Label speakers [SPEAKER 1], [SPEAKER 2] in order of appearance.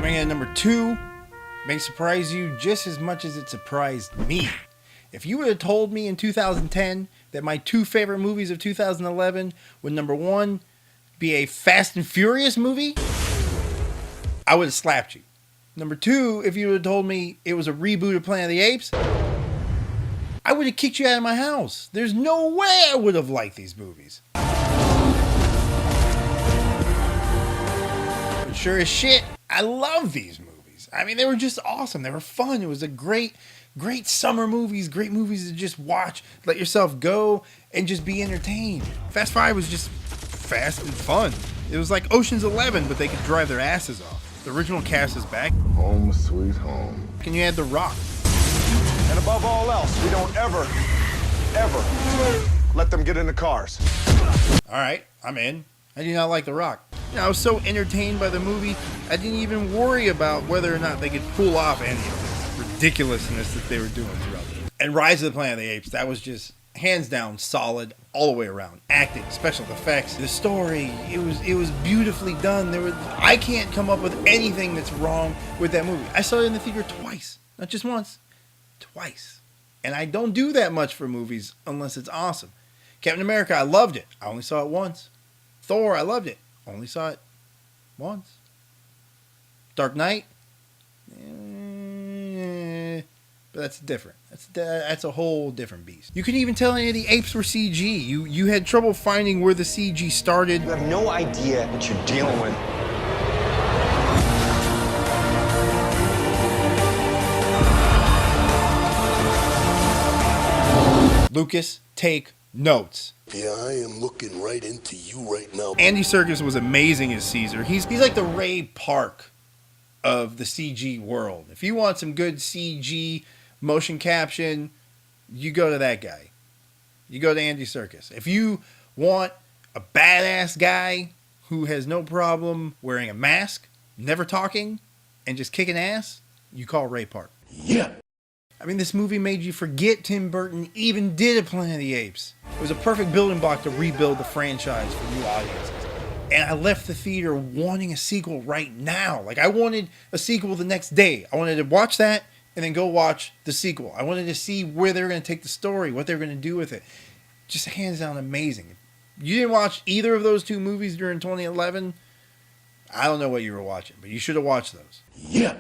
[SPEAKER 1] Coming in at number 2, may surprise you just as much as it surprised me. If you would have told me in 2010 that my 2 favorite movies of 2011 would, number 1, be a Fast and Furious movie, I would have slapped you. Number 2, if you would have told me it was a reboot of Planet of the Apes, I would have kicked you out of my house. There's no way I would have liked these movies. But sure as shit, I love these movies. I mean, they were just awesome. They were fun. It was a great summer movies, great movies to just watch, let yourself go, and just be entertained. Fast 5 was just fast and fun. It was like Ocean's 11, but they could drive their asses off. The original cast is back.
[SPEAKER 2] Home sweet home.
[SPEAKER 1] And you had The Rock.
[SPEAKER 3] And above all else, we don't ever let them get in the cars.
[SPEAKER 1] All right, I'm in. I do not like The Rock. You know, I was so entertained by the movie, I didn't even worry about whether or not they could pull off any of this ridiculousness that they were doing throughout it. And Rise of the Planet of the Apes, that was just hands down solid all the way around. Acting, special effects, the story, it was beautifully done. I can't come up with anything that's wrong with that movie. I saw it in the theater twice, not just once, twice. And I don't do that much for movies unless it's awesome. Captain America, I loved it. I only saw it once. Thor, I loved it. Only saw it once. Dark Knight, but that's different. That's a whole different beast. You couldn't even tell any of the apes were CG. You had trouble finding where the CG started.
[SPEAKER 4] You have no idea what you're dealing with.
[SPEAKER 1] Lucas, take notes.
[SPEAKER 2] Yeah, I am looking right into you right now.
[SPEAKER 1] Andy Serkis was amazing as Caesar. He's like the Ray Park of the CG world. If you want some good CG motion caption, you go to that guy. You go to Andy Serkis. If you want a badass guy who has no problem wearing a mask, never talking, and just kicking ass, you call Ray Park.
[SPEAKER 2] Yeah.
[SPEAKER 1] I mean, this movie made you forget Tim Burton even did a Planet of the Apes. It was a perfect building block to rebuild the franchise for new audiences. And I left the theater wanting a sequel right now. Like, I wanted a sequel the next day. I wanted to watch that and then go watch the sequel. I wanted to see where they were going to take the story, what they were going to do with it. Just hands down amazing. If you didn't watch either of those 2 movies during 2011, I don't know what you were watching, but you should have watched those.
[SPEAKER 2] Yeah.